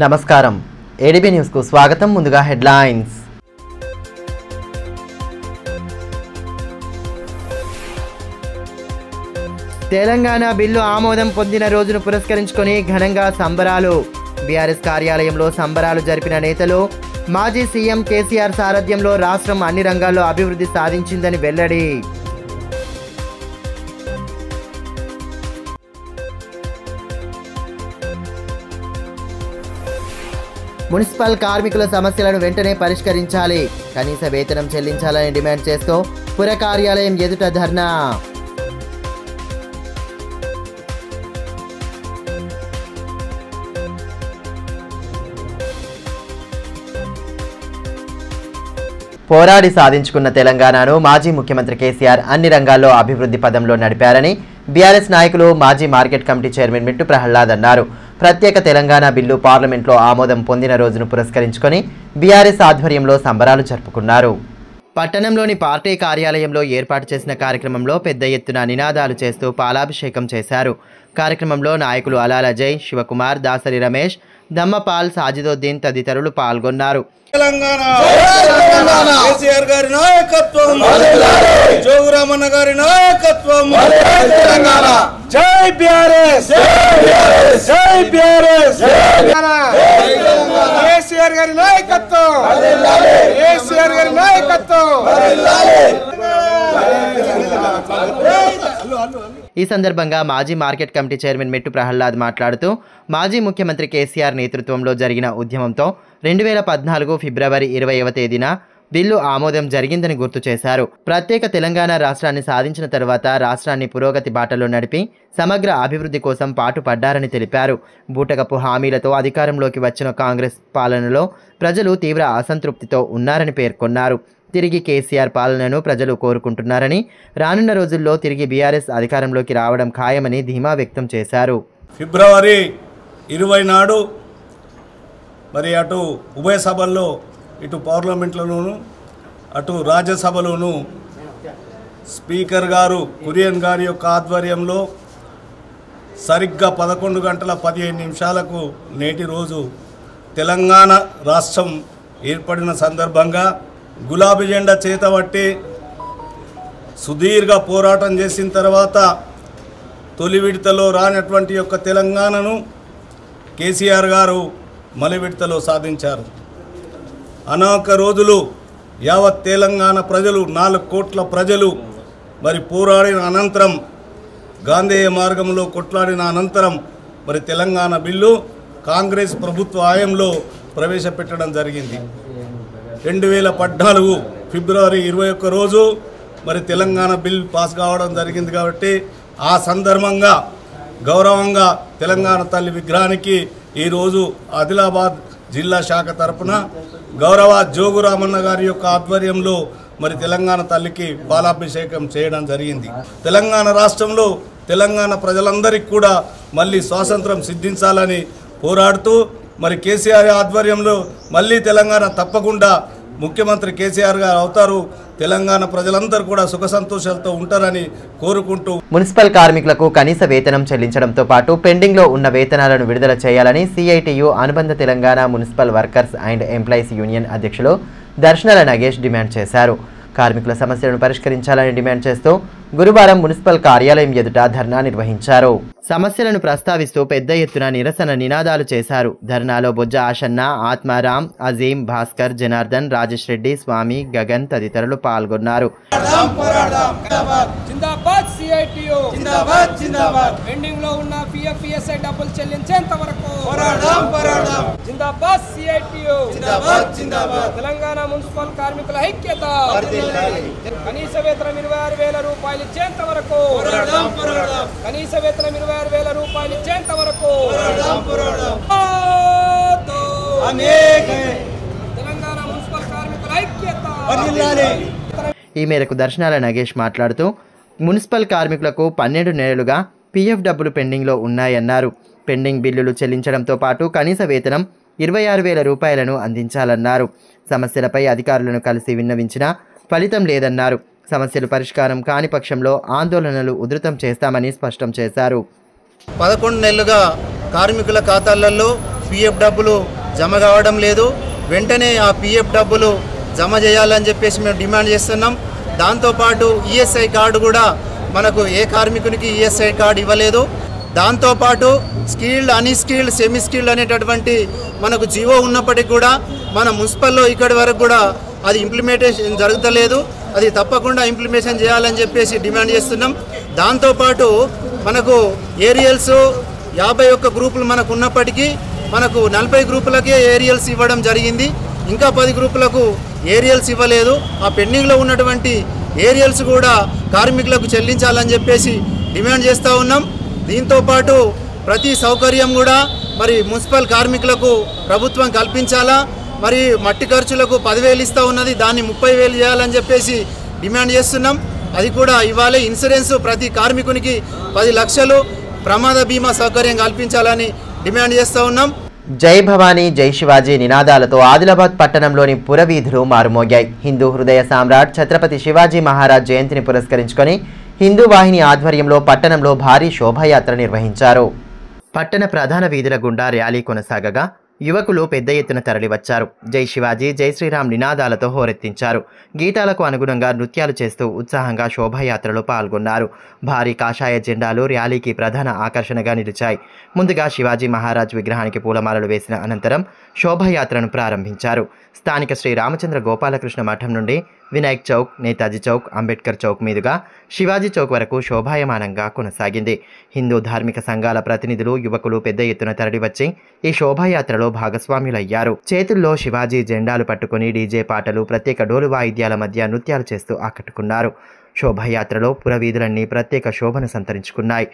నమస్కారం ADB news కు స్వాగతం. ముందుగా హెడ్లైన్స్. తెలంగాణ బిల్లు ఆమోదం పొందిన రోజును పురస్కరించుకొని ఘనంగా సంబరాలు. బీఆర్ఎస్ కార్యాలయంలో సంబరాలు జరిపిన నేతలు. మాజీ సీఎం కేసీఆర్ సారథ్యంలో రాష్ట్రం అన్ని రంగాల్లో అభివృద్ధి సాధించిందని వెల్లడి. మున్సిపల్ కార్మికుల సమస్యలను వెంటనే పరిష్కరించాలి, కనీస వేతనం చెల్లించాలని డిమాండ్ చేస్తూ పుర కార్యాలయం ఎదుట ధర్నా. పోరాడి సాధించుకున్న తెలంగాణను మాజీ ముఖ్యమంత్రి కేసీఆర్ అన్ని రంగాల్లో అభివృద్ధి పదంలో నడిపారని బీఆర్ఎస్ నాయకులు మాజీ market committee chairman Mittu Prahlad అన్నారు. ప్రత్యేక తెలంగాణ బిల్లు పార్లమెంట్లో ఆమోదం పొందిన రోజును పురస్కరించుకొని బీఆర్ఎస్ ఆధ్వర్యంలో సంబరాలు జరుపుకున్నారు. పట్టణంలోని పార్టీ కార్యాలయంలో ఏర్పాటు చేసిన కార్యక్రమంలో పెద్ద ఎత్తున నినాదాలు చేస్తూ పాలాభిషేకం చేశారు. కార్యక్రమంలో నాయకులు అలాల జై, శివకుమార్, దాసరి రమేష్, దమ్మపాల్, సాజిదోద్దీన్ తదితరులు పాల్గొన్నారు. తెలంగాణ కేసీఆర్ గారి నాయకత్వం, జోగురామన్న గారి నాయకత్వం, జై బీఆర్ఎస్, జై బీఆర్ఎస్, కేసీఆర్ గారి నాయకత్వం, కేసీఆర్ గారి నాయకత్వం. ఈ సందర్భంగా మాజీ market committee chairman Mittu Prahlad మాట్లాడుతూ మాజీ ముఖ్యమంత్రి కేసీఆర్ నేతృత్వంలో జరిగిన ఉద్యమంతో 2014 ఫిబ్రవరి 20వ తేదీన బిల్లు ఆమోదం జరిగిందని గుర్తు చేశారు. ప్రత్యేక తెలంగాణ రాష్ట్రాన్ని సాధించిన తర్వాత రాష్ట్రాన్ని పురోగతి బాటలో నడిపి సమగ్ర అభివృద్ధి కోసం పాటుపడ్డారని తెలిపారు. బూటకపు హామీలతో అధికారంలోకి వచ్చిన కాంగ్రెస్ పాలనలో ప్రజలు తీవ్ర అసంతృప్తితో ఉన్నారని పేర్కొన్నారు. తిరిగి కేసీఆర్ పాలనను ప్రజలు కోరుకుంటున్నారని, రానున్న రోజుల్లో తిరిగి బీఆర్ఎస్ అధికారంలోకి రావడం ఖాయమని ధీమా వ్యక్తం చేశారు. ఫిబ్రవరి 20 నాడు మరి అటు ఉభయ సభల్లో, ఇటు పార్లమెంట్లోనూ అటు రాజ్యసభలోనూ స్పీకర్ గారు కురియన్ గారి యొక్క ఆధ్వర్యంలో సరిగ్గా 11 గంటల 15 నిమిషాలకు నేటి రోజు తెలంగాణ రాష్ట్రం ఏర్పడిన సందర్భంగా గులాబీ జెండా చేతబట్టి సుదీర్ఘ పోరాటం చేసిన తర్వాత తొలి విడతలో రానటువంటి యొక్క తెలంగాణను కేసీఆర్ గారు మలి విడతలో సాధించారు. అనేక రోజులు యావత్ తెలంగాణ ప్రజలు, 4 కోట్ల ప్రజలు మరి పోరాడిన అనంతరం, గాంధేయ మార్గంలో కొట్లాడిన అనంతరం మరి తెలంగాణ బిల్లు కాంగ్రెస్ ప్రభుత్వ హయాంలో ప్రవేశపెట్టడం జరిగింది. 2014 ఫిబ్రవరి 21 రోజు మరి తెలంగాణ బిల్ పాస్ కావడం జరిగింది. కాబట్టి ఆ సందర్భంగా గౌరవంగా తెలంగాణ తల్లి విగ్రహానికి ఈరోజు ఆదిలాబాద్ జిల్లా శాఖ తరపున గౌరవ జోగురామన్న గారి యొక్క ఆధ్వర్యంలో మరి తెలంగాణ తల్లికి పాలాభిషేకం చేయడం జరిగింది. తెలంగాణ రాష్ట్రంలో తెలంగాణ ప్రజలందరికీ కూడా మళ్ళీ స్వాతంత్రం సిద్ధించాలని పోరాడుతూ మరి కేసీఆర్ ఆధ్వర్యంలో మళ్ళీ తెలంగాణ తప్పకుండా ముఖ్యమంత్రి కేసీఆర్ గారు అవుతారు, తెలంగాణ ప్రజలందరూ కూడా సుఖ సంతోషాలతో ఉంటారని కోరుకుంటూ మున్సిపల్ కార్మికులకు కనీస వేతనం చెల్లించడంతో పాటు పెండింగ్లో ఉన్న వేతనాలను విడుదల చేయాలని సిఐటియు అనుబంధ Telangana municipal workers and employees union అధ్యక్షులు దర్శనాల నగేష్ డిమాండ్ చేశారు. కార్మికుల సమస్యలను పరిష్కరించాలని డిమాండ్ చేస్తూ గురువారం మున్సిపల్ కార్యాలయం ఎదుట ధర్నా నిర్వహించారు. సమస్యలను ప్రస్తావిస్తూ పెద్ద ఎత్తున నిరసన నినాదాలు చేశారు. ధర్నాలో బొజ్జ ఆషన్న, ఆత్మారాం, అజీం, భాస్కర్, జనార్దన్, రాజేష్ రెడ్డి, స్వామి, గగన్ తదితరులు పాల్గొన్నారు. పెండింగ్ లో ఉన్న పిఎఫ్ఈఎస్ఐ డబ్బులు చెల్లించేంత వరకు జిందాబాద్ సిఐటియు, తెలంగాణ మున్సిపల్ కార్మికుల ఐక్యత, కనీస వేతనం 26,000 రూపాయలు ఇచ్చేంత వరకు, కనీస వేతనం 26,000 రూపాయలు ఇచ్చేంత వరకు తెలంగాణ మున్సిపల్ కార్మికుల ఐక్యత. ఈ మేరకు దర్శనాల నగేష్ మాట్లాడుతూ మున్సిపల్ కార్మికులకు 12 నెలలుగా పీఎఫ్ డబ్బులు పెండింగ్లో ఉన్నాయన్నారు. పెండింగ్ బిల్లులు చెల్లించడంతో పాటు కనీస వేతనం 26,000 రూపాయలను అందించాలన్నారు. సమస్యలపై అధికారులను కలిసి విన్నవించినా ఫలితం లేదన్నారు. సమస్యలు పరిష్కారం కాని పక్షంలో ఆందోళనలు ఉధృతం చేస్తామని స్పష్టం చేశారు. 11 నెలలుగా కార్మికుల ఖాతాలలో పిఎఫ్ డబ్బులు జమ కావడం లేదు. వెంటనే ఆ పిఎఫ్ డబ్బులు జమ చేయాలని చెప్పేసి మేము డిమాండ్ చేస్తున్నాం. దాంతోపాటు ఈఎస్ఐ కార్డు కూడా మనకు ఏ కార్మికునికి ఈఎస్ఐ కార్డు ఇవ్వలేదు. దాంతోపాటు స్కిల్డ్, అన్‌స్కిల్డ్, సెమీ స్కిల్డ్ అనేటటువంటి మనకు జీవో ఉన్నప్పటికీ కూడా మన మున్సిపల్లో ఇక్కడి వరకు కూడా అది ఇంప్లిమెంటేషన్ జరుగుతలేదు. అది తప్పకుండా ఇంప్లిమెంటేషన్ చేయాలని చెప్పేసి డిమాండ్ చేస్తున్నాం. దాంతోపాటు మనకు ఏరియల్స్ 51 గ్రూపులు మనకు ఉన్నప్పటికీ మనకు 40 గ్రూపులకే ఏరియల్స్ ఇవ్వడం జరిగింది. ఇంకా 10 గ్రూపులకు ఏరియల్స్ ఇవ్వలేదు. ఆ పెండింగ్లో ఉన్నటువంటి ఏరియల్స్ కూడా కార్మికులకు చెల్లించాలని చెప్పేసి డిమాండ్ చేస్తూ ఉన్నాం. దీంతోపాటు ప్రతి సౌకర్యం కూడా మరి మున్సిపల్ కార్మికులకు ప్రభుత్వం కల్పించాలా. మరి మట్టి ఖర్చులకు 10,000 ఇస్తూ ఉన్నది, దాన్ని 30,000 చేయాలని చెప్పేసి డిమాండ్ చేస్తున్నాం. అది కూడా ఇవ్వాలి. ఇన్సూరెన్స్ ప్రతి కార్మికునికి 10 లక్షలు ప్రమాద బీమా సౌకర్యం కల్పించాలని డిమాండ్ చేస్తూ ఉన్నాం. జై భవానీ జై శివాజీ నినాదాలతో ఆదిలాబాద్ పట్టణంలోని పురవీధులు మారుమోగాయి. హిందూ హృదయ సామ్రాట్ ఛత్రపతి శివాజీ మహారాజ్ జయంతిని పురస్కరించుకొని హిందూ వాహిని ఆధ్వర్యంలో పట్టణంలో భారీ శోభాయాత్ర నిర్వహించారు. పట్టణ ప్రధాన వీధుల గుండా ర్యాలీ కొనసాగగా యువకులు పెద్ద ఎత్తున తరలివచ్చారు. జై శివాజీ జై శ్రీరామ్ నినాదాలతో హోరెత్తించారు. గీతాలకు అనుగుణంగా నృత్యాలు చేస్తూ ఉత్సాహంగా శోభాయాత్రలో పాల్గొన్నారు. భారీ కాషాయ జెండాలు ర్యాలీకి ప్రధాన ఆకర్షణగా నిలిచాయి. ముందుగా శివాజీ మహారాజ్ విగ్రహానికి పూలమాలలు వేసిన అనంతరం శోభాయాత్రను ప్రారంభించారు. స్థానిక శ్రీ రామచంద్ర గోపాలకృష్ణ మఠం నుండి వినాయక్ చౌక్, నేతాజీ చౌక్, అంబేద్కర్ చౌక్ మీదుగా శివాజీ చౌక్ వరకు శోభాయమానంగా కొనసాగింది. హిందూ ధార్మిక సంఘాల ప్రతినిధులు, యువకులు పెద్ద ఎత్తున తరలివచ్చి ఈ శోభాయాత్రలో భాగస్వాములయ్యారు. చేతుల్లో శివాజీ జెండాలు పట్టుకుని డీజే పాటలు, ప్రత్యేక డోలు వాయిద్యాల మధ్య నృత్యాలు చేస్తూ ఆకట్టుకున్నారు. శోభాయాత్రలో పురవీధులన్నీ ప్రత్యేక శోభను సంతరించుకున్నాయి.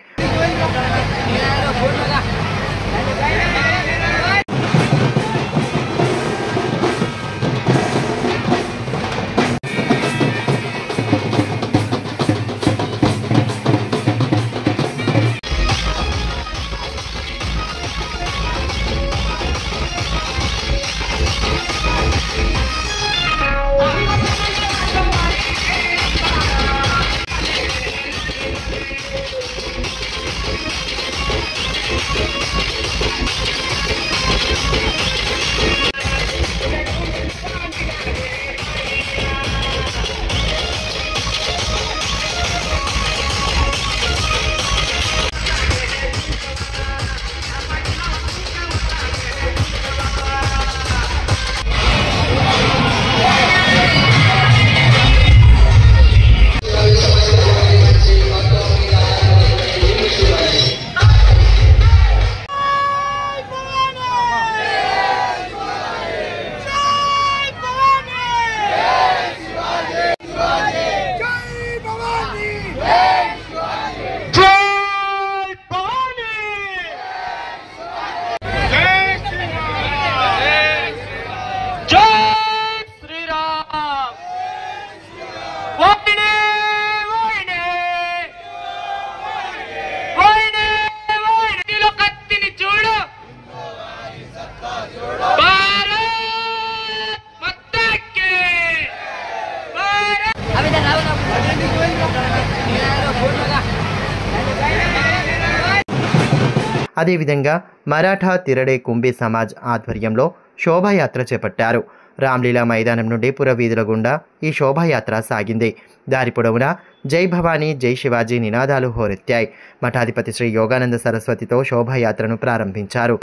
అదేవిధంగా మరాఠా తిరడే కుంభీ సమాజ్ ఆధ్వర్యంలో శోభాయాత్ర చేపట్టారు. రామ్లీలా మైదానం నుండి పురవీధుల గుండా ఈ శోభాయాత్ర సాగింది. దారి పొడవునా జై భవానీ జై శివాజీ నినాదాలు హోరెత్తాయి. మఠాధిపతి శ్రీ యోగానంద సరస్వతితో శోభాయాత్రను ప్రారంభించారు.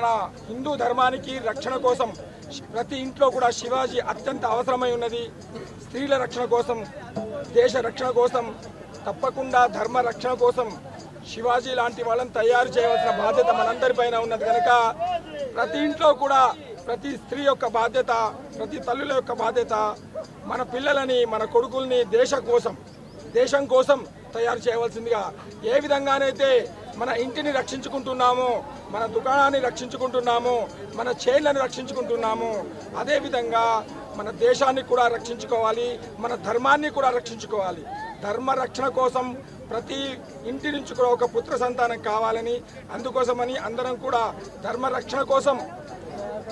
హిందూ ధర్మానికి రక్షణ కోసం ప్రతి ఇంట్లో కూడా శివాజీ అత్యంత అవసరమై ఉన్నది. స్త్రీల రక్షణ కోసం, దేశ రక్షణ కోసం, తప్పకుండా ధర్మ రక్షణ కోసం శివాజీ లాంటి వాళ్ళని తయారు చేయవలసిన బాధ్యత మనందరిపైన ఉన్నది. కనుక ప్రతి ఇంట్లో కూడా ప్రతి స్త్రీ యొక్క బాధ్యత, ప్రతి తల్లుల యొక్క బాధ్యత మన పిల్లలని, మన కొడుకుల్ని దేశం కోసం తయారు చేయవలసిందిగా, ఏ విధంగానైతే మన ఇంటిని రక్షించుకుంటున్నామో, మన దుకాణాన్ని రక్షించుకుంటున్నామో, మన చేళ్లను రక్షించుకుంటున్నామో, అదేవిధంగా మన దేశాన్ని కూడా రక్షించుకోవాలి, మన ధర్మాన్ని కూడా రక్షించుకోవాలి. ధర్మ రక్షణ కోసం ప్రతి ఇంటి నుంచి కూడా ఒక పుత్ర సంతానం కావాలని, అందుకోసమని అందరం కూడా ధర్మ రక్షణ కోసం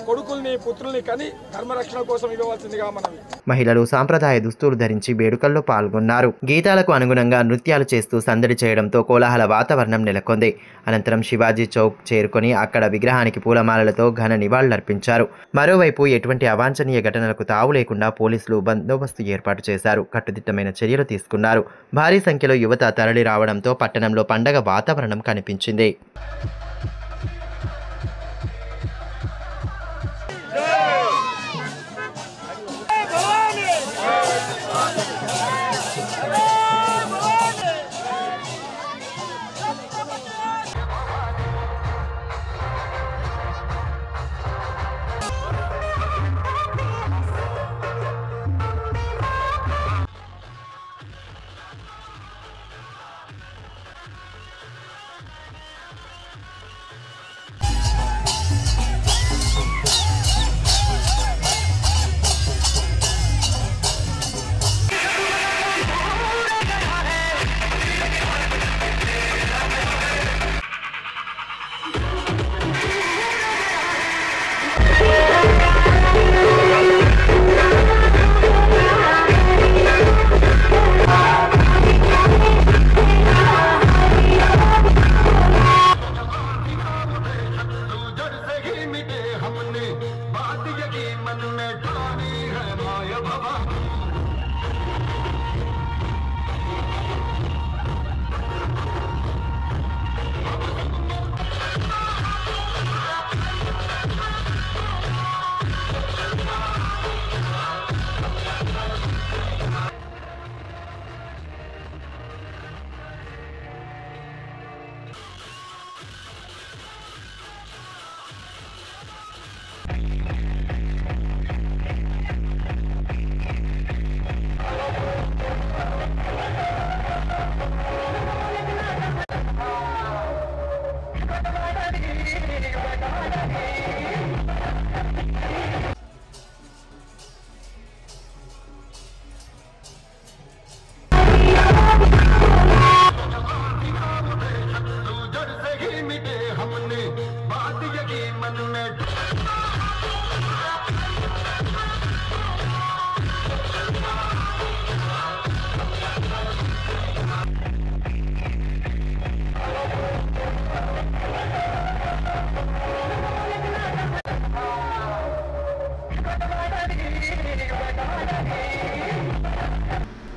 కొడుకుల్ని పుత్రుల్ని కని ధర్మరక్షణ కోసం ఇవ్వవలసిందిగా మనవి. మహిళలు సాంప్రదాయ దుస్తులు ధరించి వేడుకల్లో పాల్గొన్నారు. గీతాలకు అనుగుణంగా నృత్యాలు చేస్తూ సందడి చేయడంతో కోలాహల వాతావరణం నెలకొంది. అనంతరం శివాజీ చౌక్ చేరుకొని అక్కడ విగ్రహానికి పూలమాలలతో ఘన నివాళులర్పించారు. మరోవైపు ఎటువంటి అవాంఛనీయ ఘటనలకు తావు లేకుండా పోలీసులు బందోబస్తు ఏర్పాటు చేశారు. కట్టుదిట్టమైన చర్యలు తీసుకున్నారు. భారీ సంఖ్యలో యువత తరలి రావడంతో పట్టణంలో పండగ వాతావరణం కనిపించింది.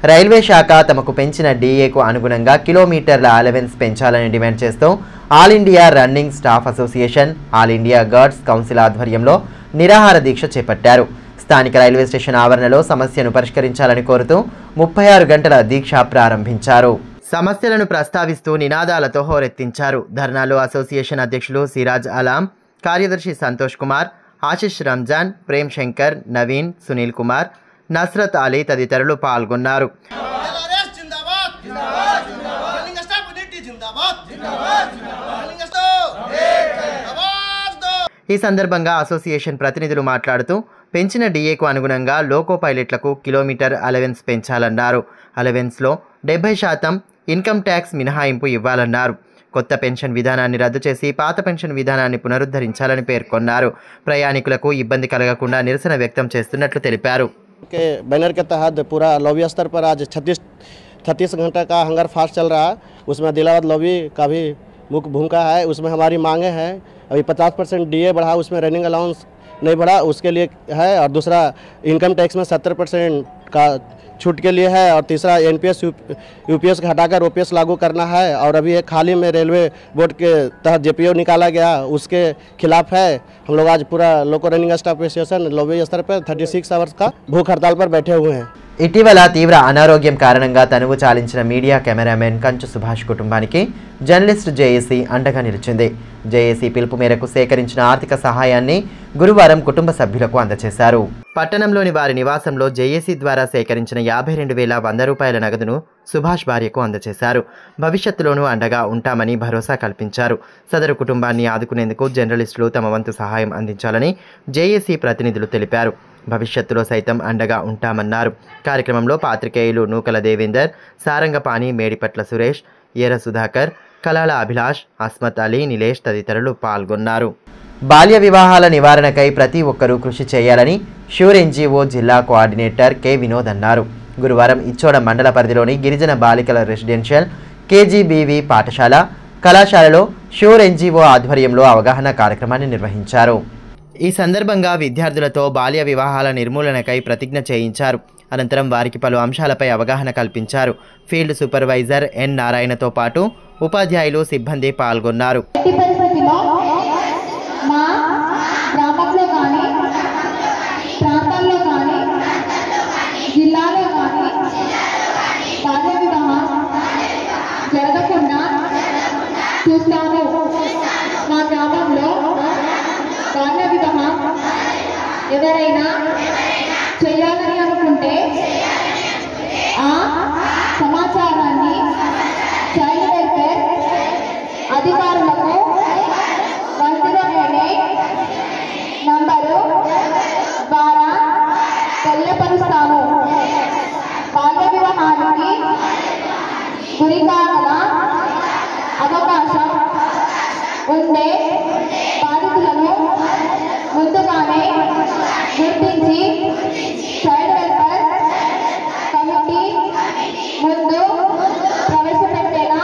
రైల్వే శాఖ తమకు పెంచిన డీఏకు అనుగుణంగా కిలోమీటర్ల అలవెన్స్ పెంచాలని డిమాండ్ చేస్తూ all India running staff association, all India guards council ఆధ్వర్యంలో నిరాహార దీక్ష చేపట్టారు. స్థానిక రైల్వే స్టేషన్ ఆవరణలో సమస్యను పరిష్కరించాలని కోరుతూ 36 గంటల దీక్ష ప్రారంభించారు. సమస్యలను ప్రస్తావిస్తూ నినాదాలతో హోరెత్తించారు. ధర్నాలో అసోసియేషన్ అధ్యక్షులు సిరాజ్ అలాం, కార్యదర్శి సంతోష్ కుమార్, ఆశిష్ రంజాన్, ప్రేమ్ శంకర్, నవీన్, సునీల్ కుమార్, నస్రత్ అలీ తదితరులు పాల్గొన్నారు. ఈ సందర్భంగా అసోసియేషన్ ప్రతినిధులు మాట్లాడుతూ పెంచిన డీఏకు అనుగుణంగా లోకో పైలట్లకు కిలోమీటర్ అలవెన్స్ పెంచాలన్నారు. అలవెన్స్లో 70% ఇన్కమ్ ట్యాక్స్ మినహాయింపు ఇవ్వాలన్నారు. కొత్త పెన్షన్ విధానాన్ని రద్దు చేసి పాత పెన్షన్ విధానాన్ని పునరుద్ధరించాలని పేర్కొన్నారు. ప్రయాణికులకు ఇబ్బంది కలగకుండా నిరసన వ్యక్తం చేస్తున్నట్లు తెలిపారు. के बैनर के तहत पूरा लॉबी स्तर पर आज 36 घंटा का हंगर फास्ट चल रहा है। उसमें दिलावत लॉबी का भी मुख्य भूमिका है। उसमें हमारी मांगे हैं, अभी 50% डीए बढ़ा, उसमें रनिंग अलाउंस नहीं बढ़ा, उसके लिए है। और दूसरा इनकम टैक्स में 70% का छूट के लिए है। और तीसरा एनपीएस यूपीएस का हटाकर ओपीएस लागू करना है। और अभी एक हाल ही में रेलवे बोर्ड के तहत जेपीओ निकाला गया, उसके खिलाफ है। हम लोग आज पूरा लोको रनिंग स्टाफ एसोसिएशन लॉबी स्तर पर 36 आवर्स का भूख हड़ताल पर बैठे हुए हैं। ఇటీవల తీవ్ర అనారోగ్యం కారణంగా తనువు చాలించిన మీడియా కెమెరామెన్ కంచు సుభాష్ కుటుంబానికి జర్నలిస్ట్ జేఏసీ అండగా నిలిచింది. జేఏసీ పిలుపు మేరకు సేకరించిన ఆర్థిక సహాయాన్ని గురువారం కుటుంబ సభ్యులకు అందజేశారు. పట్టణంలోని వారి నివాసంలో జేఏసీ ద్వారా సేకరించిన 52,100 రూపాయల నగదును సుభాష్ భార్యకు అందజేశారు. భవిష్యత్తులోనూ అండగా ఉంటామని భరోసా కల్పించారు. సదరు కుటుంబాన్ని ఆదుకునేందుకు జర్నలిస్టులు తమ వంతు సహాయం అందించాలని జేఏసీ ప్రతినిధులు తెలిపారు. భవిష్యత్తులో సైతం అండగా ఉంటామన్నారు. కార్యక్రమంలో పాత్రికేయులు నూకల దేవేందర్, సారంగపాణి, మేడిపట్ల సురేష్, ఏర సుధాకర్, కలాల అభిలాష్, అస్మత్ అలీ, నిలేష్ తదితరులు పాల్గొన్నారు. బాల్య వివాహాల నివారణకై ప్రతి ఒక్కరూ కృషి చేయాలని ష్యూర్ ఎన్జీఓ జిల్లా కోఆర్డినేటర్ కె వినోద్ అన్నారు. గురువారం ఇచ్చోడ మండల పరిధిలోని గిరిజన బాలికల రెసిడెన్షియల్ కేజీబీవీ పాఠశాల కళాశాలలో ష్యూర్ ఎన్జీఓ ఆధ్వర్యంలో అవగాహన కార్యక్రమాన్ని నిర్వహించారు. ఈ సందర్భంగా విద్యార్థులతో బాల్య వివాహాల నిర్మూలనకై ప్రతిజ్ఞ చేయించారు. అనంతరం వారికి పలు అంశాలపై అవగాహన కల్పించారు. ఫీల్డ్ సూపర్వైజర్ ఎన్ నారాయణతో పాటు ఉపాధ్యాయులు, సిబ్బంది పాల్గొన్నారు. ఎవరైనా చేయాలని అనుకుంటే ఆ సమాచారాన్ని చైల్డ్ వెల్ఫేర్ అధికారులకు 108 నంబరు ద్వారా తెలియపరుస్తాను. బాల్య వివాహానికి గురికాగల అవకాశం ఉండే బాధితులను ముందుగానే గుర్తించి చైల్డ్ వెల్ఫేర్ కమిటీ ముందు ప్రవేశపెట్టేలా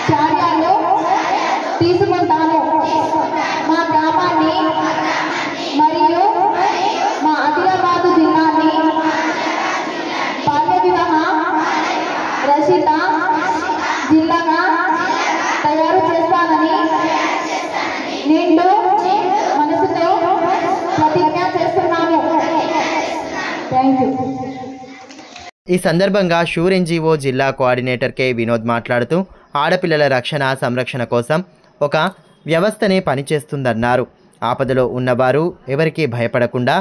చర్యలు తీసుకుంటాను. మా గ్రామాన్ని మరియు మా ఆదిలాబాద్ జిల్లాని బాల్య వివాహ రహిత జిల్లాగా తయారు చేస్తానని నిండు మనసుతో ప్రతిజ్ఞ చేస్తున్నాను. Thank you. ఈ సందర్భంగా ష్యూర్ ఎన్జీఓ జిల్లా కోఆర్డినేటర్ కె వినోద్ మాట్లాడుతూ ఆడపిల్లల రక్షణ, సంరక్షణ కోసం ఒక వ్యవస్థనే పనిచేస్తుందన్నారు. ఆపదలో ఉన్నవారు ఎవరికీ భయపడకుండా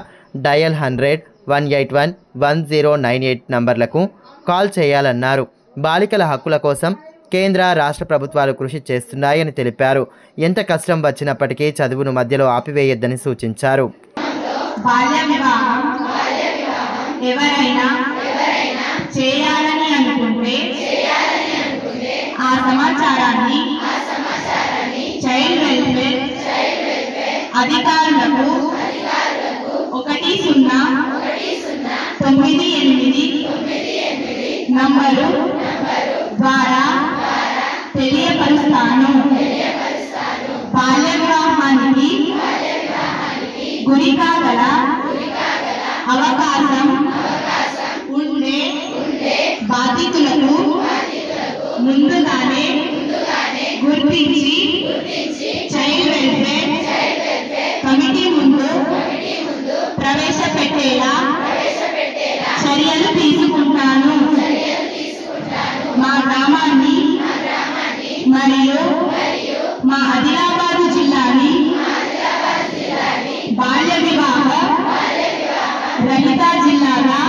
డయల్ 100-181-1098 నంబర్లకు కాల్ చేయాలన్నారు. బాలికల హక్కుల కోసం కేంద్ర, రాష్ట్ర ప్రభుత్వాలు కృషి చేస్తున్నాయని తెలిపారు. ఎంత కష్టం వచ్చినప్పటికీ చదువును మధ్యలో ఆపివేయొద్దని సూచించారు. బాల్య వివాహం ఎవరైనా చేయాలని అనుకుంటే ఆ సమాచారాన్ని చైల్డ్ వెల్ఫేర్ అధికారులకు 1098 నంబరు ద్వారా తెలియపరుస్తాను. బాల్య వివాహానికి గురికాగల అవకాశం ఉండే బాధితులకు ముందుగానే గుర్తించి చైల్డ్ వెల్ఫేర్ కమిటీ ముందు ప్రవేశపెట్టేలా చర్యలు తీసుకుంటాను. మా గ్రామాన్ని మరియు మా ఆదిలాబాద్ జిల్లాని బాల్య వివాహ రహిత జిల్లాగా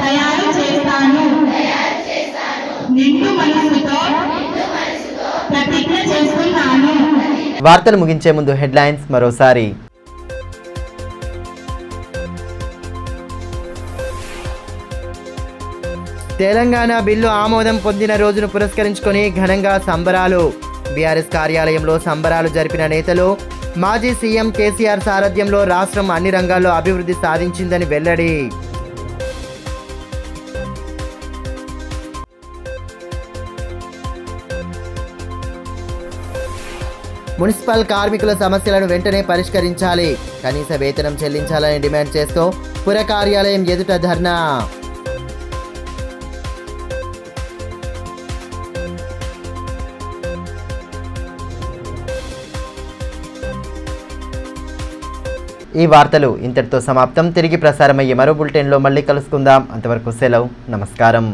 తయారు చేస్తాను. నిండు మనసుతో ప్రతిజ్ఞ చేస్తున్నాను. వార్తలు ముగించే ముందు హెడ్లైన్స్ మరోసారి. తెలంగాణ బిల్లు ఆమోదం పొందిన రోజును పురస్కరించుకొని ఘనంగా సంబరాలు. బీఆర్ఎస్ కార్యాలయంలో సంబరాలు జరిపిన నేతలు. మాజీ సీఎం కేసీఆర్ సారథ్యంలో రాష్ట్రం అన్ని రంగాల్లో అభివృద్ధి సాధించిందని వెల్లడి. మున్సిపల్ కార్మికుల సమస్యలను వెంటనే పరిష్కరించాలి, కనీస వేతనం చెల్లించాలని డిమాండ్ చేస్తూ పుర కార్యాలయం ఎదుట ధర్నా. ఈ వార్తలు ఇంతటితో సమాప్తం. తిరిగి ప్రసారమయ్యే మరో బులెటిన్లో మళ్ళీ కలుసుకుందాం. అంతవరకు సెలవు. నమస్కారం.